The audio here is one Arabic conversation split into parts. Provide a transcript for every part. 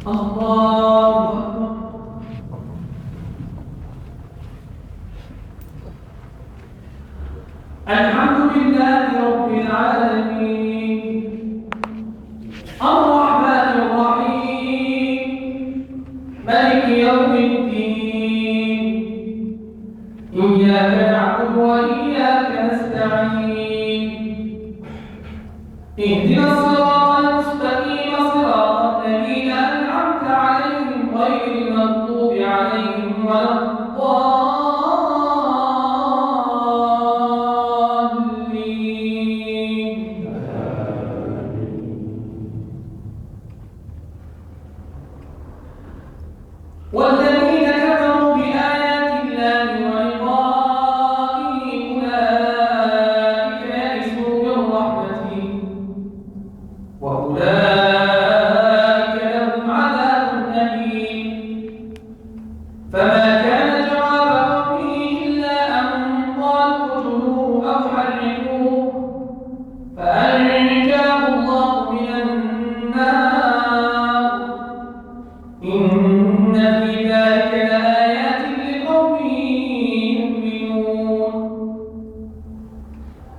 الله أكبر. الحمد لله رب العالمين الرحمن الرحيم مالك يوم الدين إياك نعبد وإياك نستعين اهدنا الصراط المستقيم صراط الذين أنعمت عليهم غير المغضوب عليهم ولا الضالين. والذين كفروا بآيات الله ولقائه أولئك يئسوا من رحمته وأولئك لهم عذاب أليم. فما كان جواب قومه إلا أن قالوا اقتلوه أو حرقوه فأنجاه الله من النار. إن في ذلك لآيات لقوم يؤمنون.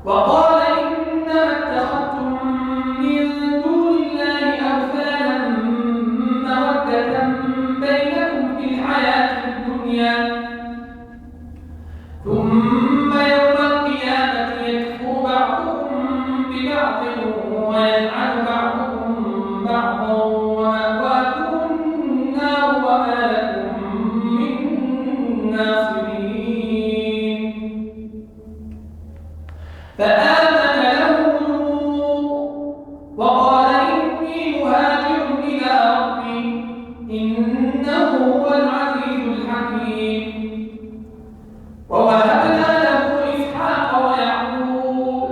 وقال إنما اتخذتم من دون الله أوثانا مودة بينكم في الحياة الدنيا ثم يوم القيامة يكفر بعضكم ببعض ويلعن بعضكم بعضا ومأواكم النار وما لكم من ناصرين. فآمن له لوط وقال إني مهاجر إلى ربي إنه هو العزيز الحكيم. ووهبنا له إسحاق ويعقوب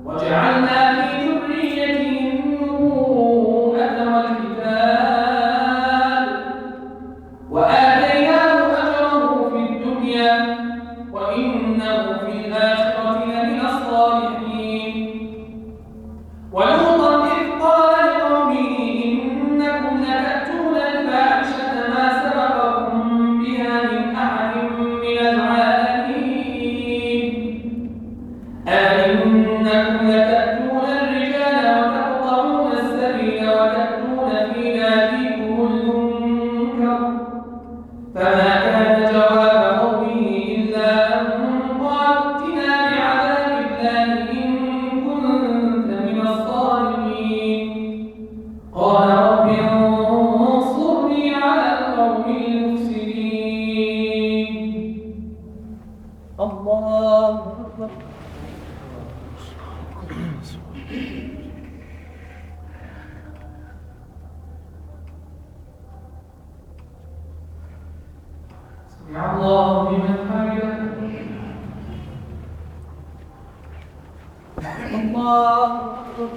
وجعلنا في ذريته النبوءة والكتاب وآتيناه أجره في الدنيا وإنه في الآخرة لمن الصالحين. ولوطا إذ قال لقومه إنكم لتأتون الفاحشة ما سبقكم بها من أحد من العالمين أئنكم لتأتون الرجال وتقطعون السبيل وتأتون في ناديكم المنكر. فما كان جواب قومه إلا أن قالوا ائتنا بعذاب الله إن كنت من الصالحين. قال رب انصرني على القوم المفسدين. الله أكبر. سمع الله لمن حمده. الله أكبر.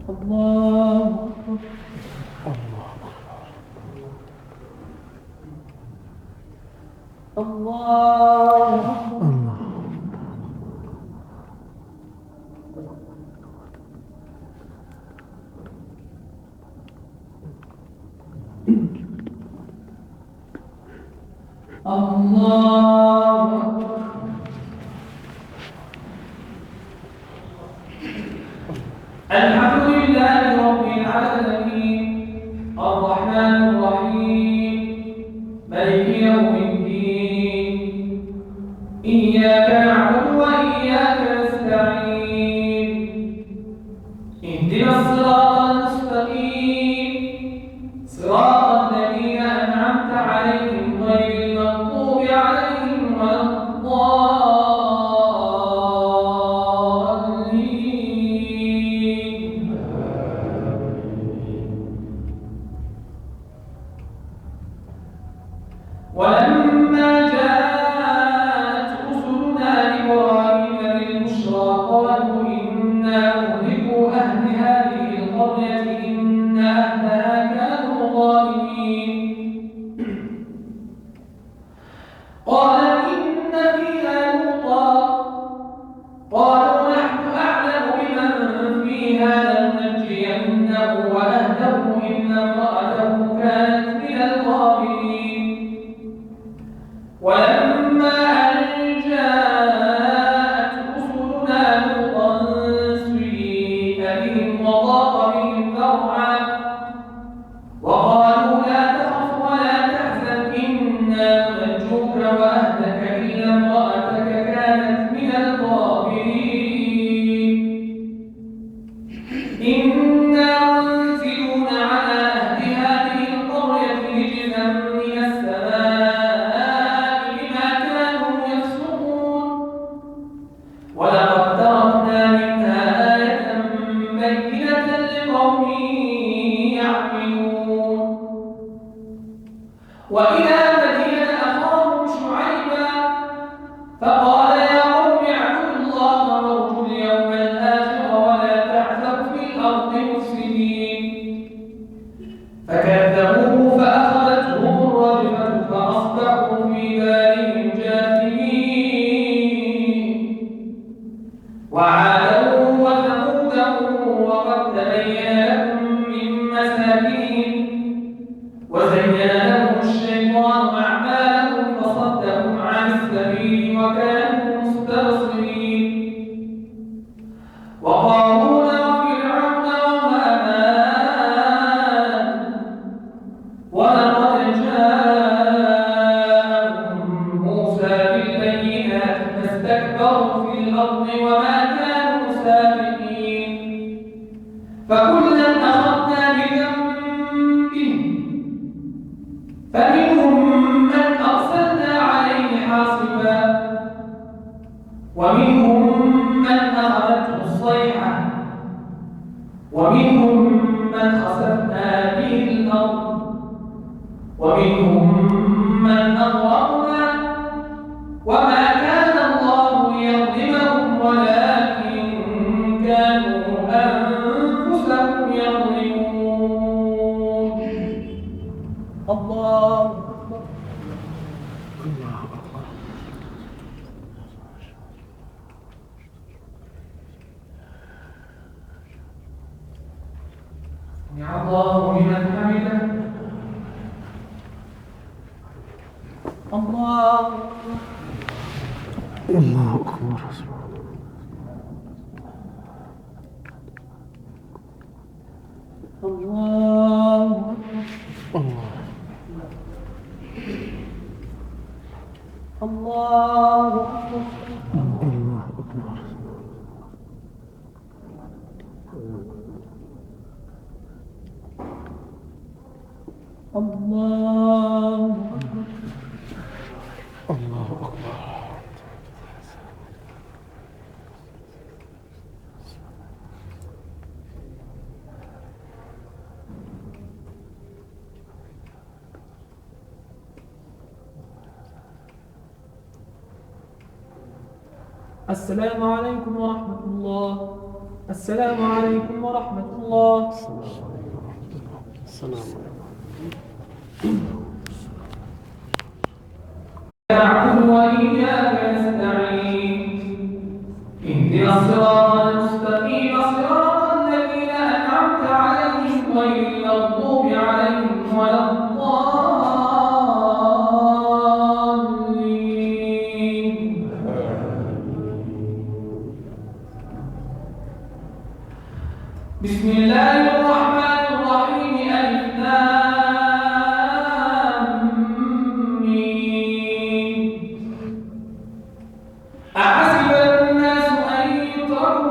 الله أكبر. الله أكبر. الله أكبر. الحمد لله رب العالمين الرحمن الرحيم مالك يوم الدين إياك نعبد وإياك نستعين اهدنا الصراط المستقيم صراط الذين أنعمت عليهم غير المغضوب عليهم ولا الضالين. ولما جاءت رسلنا إبراهيم ولما أن جاءت رسلنا لوطا سيء بهم وضاق بهم ذرعا وقالوا لا تخف ولا تحزن إنا منجوك وأهلك إلا امرأتك كانت من الغابرين إنا منزلون على أهل هذه القرية رجزا من السماء بما كانوا يفسقون ولقد تركنا منها آية بينة لقوم يعقلون وإلى مدين أخاهم شعيبا فقال يا قوم اعبدوا الله وارجوا اليوم الآخر ولا تعثوا في الأرض مفسدين فكذبوه فأخذتهم الرجفة فأصبحوا في دارهم جاثمين وعادا وثمودا وقد تبين لكم من مساكنهم وزين لهم الشيطان أعمالهم فصدهم عن السبيل وكانوا مستبصرين وقارون وفرعون وهامان ولقد جاءهم موسى بالبينات فاستكبروا في الأرض وما كانوا سابقين فكلا أخذنا بذنبه فمنهم من أرسلنا عليه حاصبا ومنهم من أخذته الصيحة ومنهم من خسفنا به الأرض ومنهم من أغرقنا وما كان الله ليظلمهم ولكن كانوا أنفسهم يظلمون الله أكبر سمع الله لمن حمده الله الله أكبر الله الله الله أكبر الله الله أكبر السلام عليكم ورحمة الله السلام عليكم ورحمة الله السلام عليكم نعبد وإياك نستعين اهدنا الصراط المستقيم صراط الذين أنعمت عليهم غير المغضوب عليهم ولا الضالين بسم الله الرحمن الرحيم ألف لام ميم أحسب الناس أن يتركوا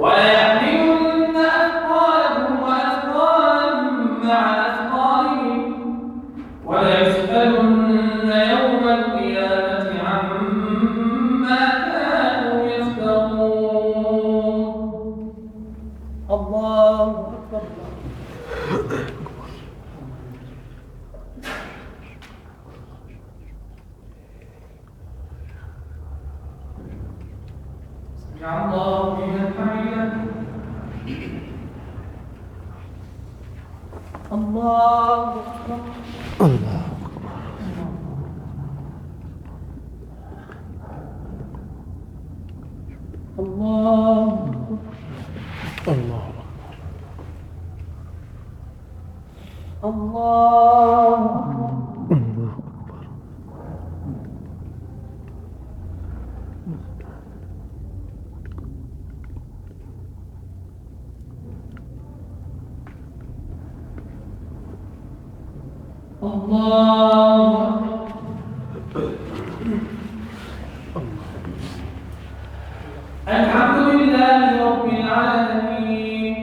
وليحملن أثقالهم وأثقالا مع أثقالهم وليسألن يوم القيامة عما كانوا يفترون. الله أكبر. سمع الله لمن حمده. الله أكبر. الله الله الله الله الله الله. الحمد لله رب العالمين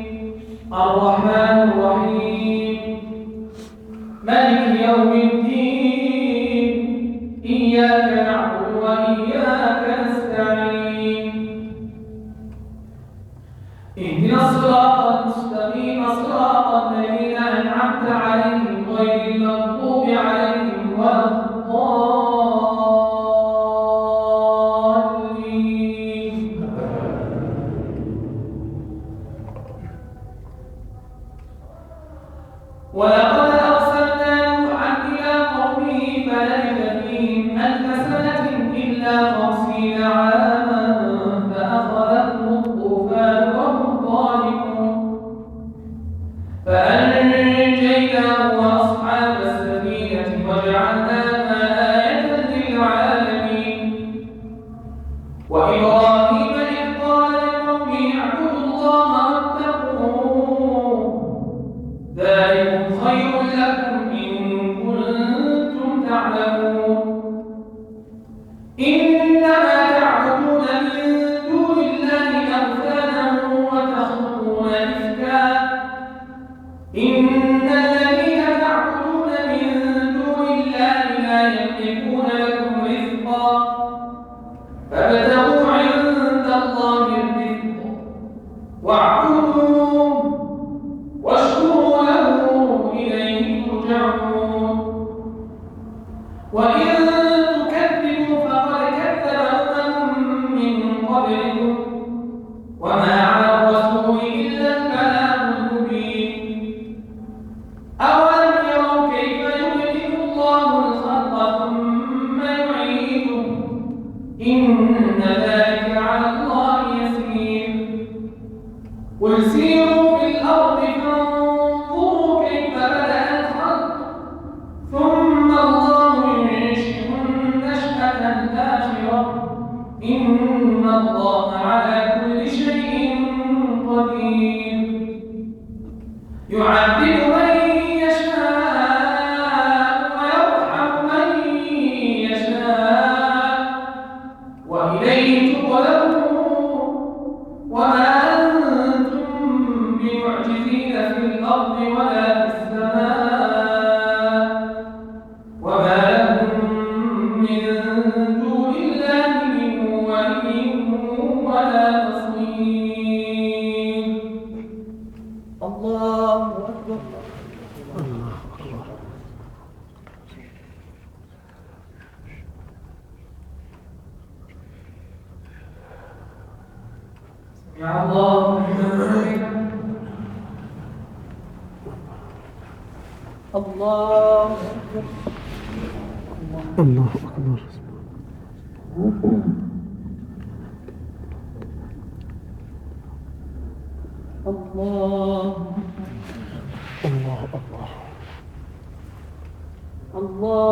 الرحمن الرحيم مالك يوم الدين إياك نعبد وإياك نستعين اهدنا الصراط المستقيم صراط الذين أنعمت عليهم غير المغضوب عليهم ولا الضالين. ولقد أرسلنا نوحا إلى قومه فلبث فيهم 1000 سنة إلا 50 عاما فأخذهم الطوفان وهم ظالمون فأنجيناه وأصحاب السفينة وجعلناها آية للعالمين. وإبراهيم إذ قال لقومه اعبدوا الله واتقوه ذلكم خير لكم إن كنتم تعلمون. إنما تعبدون من دون الله أوثانا وتخلقون إفكا إن الذين تعبدون من دون الله لا يملكون لكم رزقا فابتغوا عند الله الرزق واعبدوه واشكروا له إليه ترجعون. وإن تكذبوا فقد كذب أمم من قبلكم وما على الرسول إلا البلاغ المبين. أولم يروا كيف يبدئ الله الخلق ثم يعيده إن ذلك على الله يسير. قل سيروا في الأرض فانظروا كيف بدأ الخلق ثم الله ينشئ النشأة الآخرة إن الله على كل شيء قدير. يعذب من يشاء ويرحم من يشاء وإليه تقلبون. وما أنتم بمعجزين في الأرض ولا في السماء وما لكم من دون الله من ولي ولا نصير. الله أكبر. سمع الله لمن حمده. الله أكبر. الله أكبر. الله الله أكبر. الله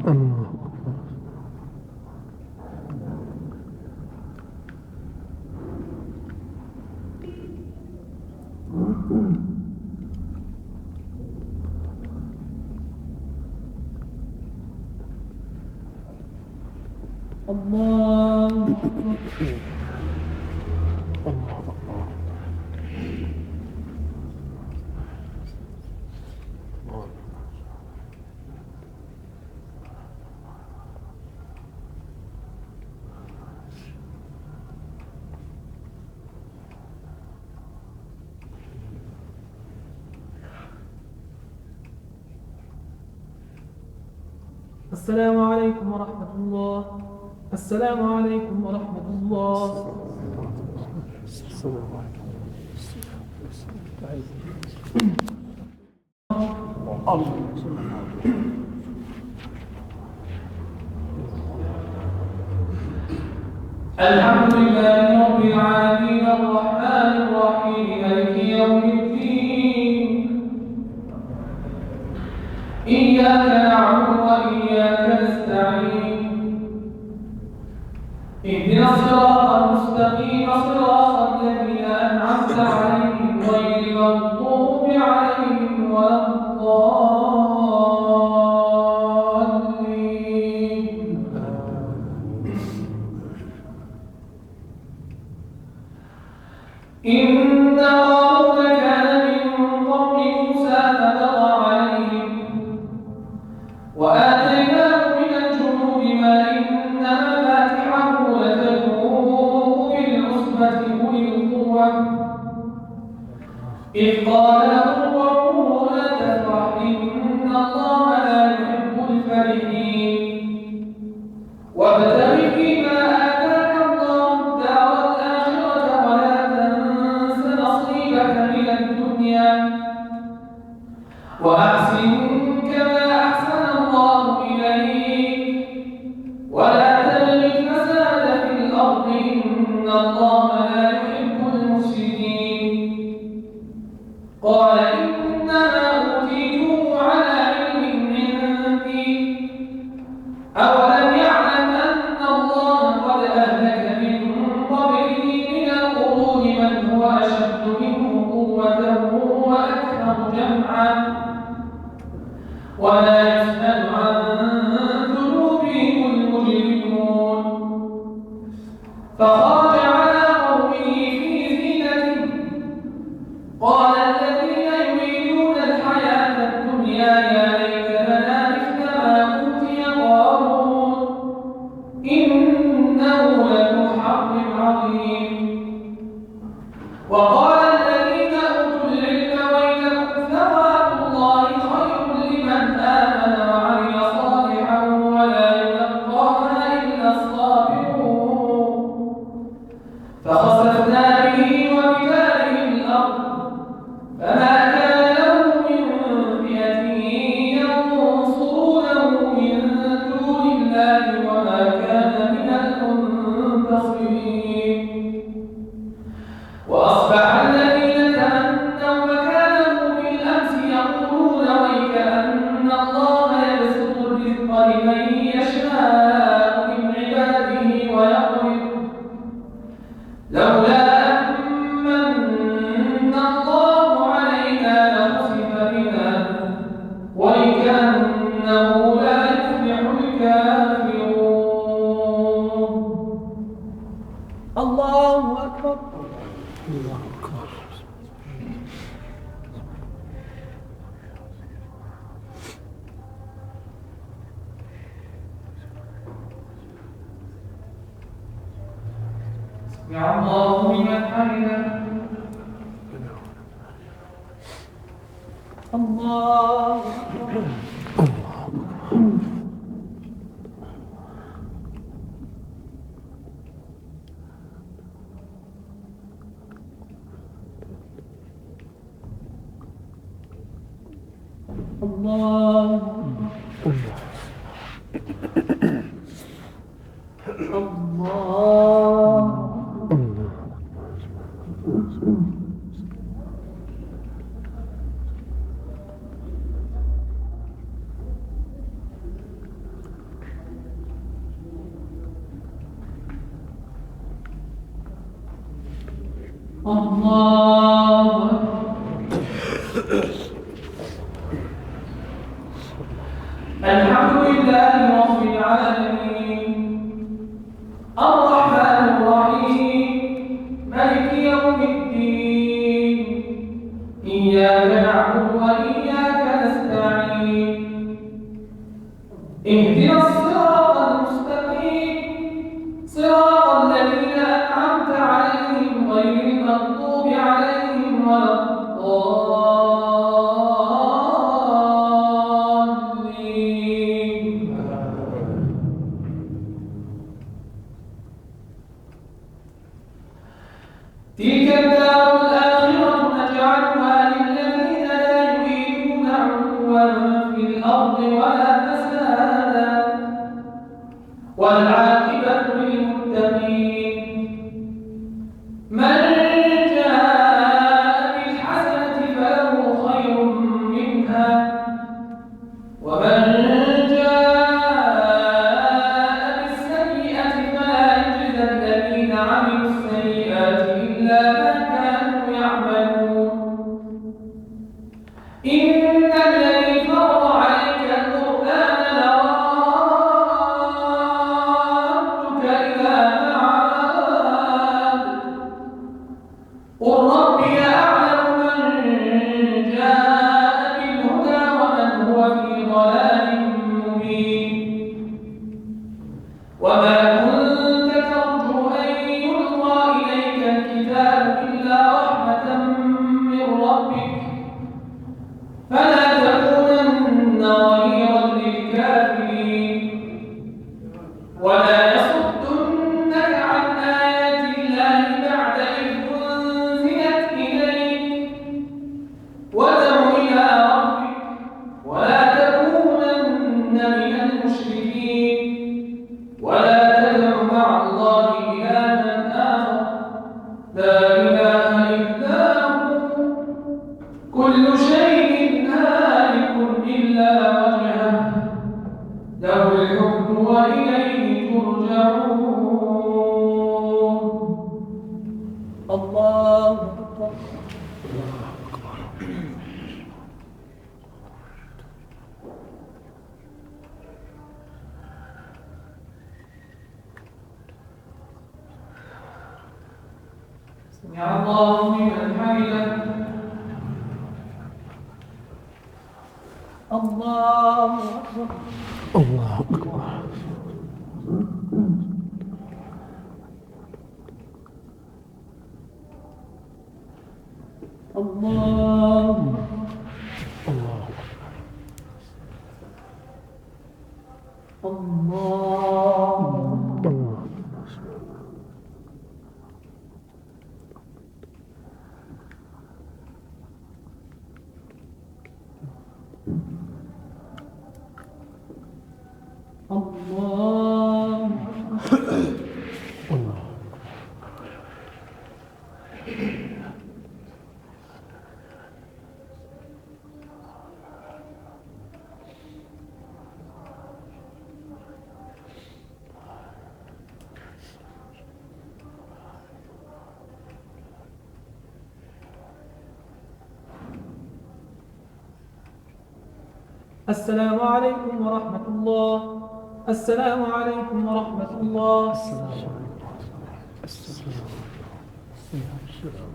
الله أكبر. الله الله السلام عليكم ورحمة الله. السلام عليكم ورحمة الله. السلام عليكم. الحمد لله رب العالمين الرحمن الرحيم مالك يوم الدين إياك نعبد وإياك نستعين اهدنا الصراط المستقيم صراط الذين أنعمت عليهم غير المغضوب عليهم ولا الضالين. إن قارون كان من قوم موسى فبغى عليهم وآتيناه من الجنود ما إن مفاتحه لتنوء بالعصبة أولي القوة إذ قال له قومه لا تفرح إن الله لا يحب الفرحين وابتغ فيما آتاك الله الدار الآخرة ولا تنس نصيبك من الدنيا وأحسن كما أحسن الله إليك ولا تبغ الفساد في الأرض إن الله لا يحب المفسدين. قال إنما أوتيته على علم عندي أولم يعلم أن الله قد أهلك من قبله من القرون من هو أشد منه قوة وأكثر جمعا ولا يسأل عن ذنوبهم المجرمون. فخرج على قومه في زينته قال الذين يريدون الحياة الدنيا يا ليت لنا مثل ما أوتي قارون إنه لذو حظ عظيم. وقال الذين أوتوا العلم ويلكم ثواب الله خير لمن آمن وعمل صالحا ولا يلقاها إلا الصابرون. فخسفنا به وبداره الأرض فما كان له من فئة ينصرونه من دون الله وما كان من المنتصرين. وأصبح الذين تمنوا مكانه بالأمس يقولون ويكأن الله يبسط الرزق لمن يشاء من عباده ويقدر لولا أمن الله علينا لخسف بنا ويكأنه لا يفلح الكافرون. الله أكبر. الله أكبر. يا الله لمن حمده. الله أكبر. الله الله الله الحمد لله رب العالمين الرحمن الرحيم مالك يوم الدين إياك نعبد وإياك نستعين اهدنا الصراط المستقيم صراط الذين أنعمت عليهم غير المغضوب عليهم ولا الضالين. تلك الدار الآخرة نجعلها للذين لا يريدون علوا في الأرض ولا فسادا والعاقبة للمتقين من جاء بالحسنة فله خير منها ومن جاء بالسيئة فلا يجزى الذين عملوا السيئات إلا ما كانوا يعملون إن الذي فرض عليك القرآن لرادك إلى معاد قل ربي أعلم من جاء بالهدى ومن هو في ضلال مبين وما كنت ترجو أن يلقى إليك الكتاب إلا رحمة من ربك فلا تكونن ظهيرا للكافرين ولا يصدنك عن آيات الله بعد إذ أنزلت إليك وادع إلى ربك ولا تكونن من المشركين ولا تدع مع الله إلها آخر لا إله إلا هو كل شيء هالك إلا وجهه له الحكم وإليه ترجعون الله أكبر سمع الله لمن حمده الله أكبر الله أكبر. الله الله الله الله الله. السلام عليكم ورحمة الله. السلام عليكم ورحمة الله. السلام عليكم. السلام.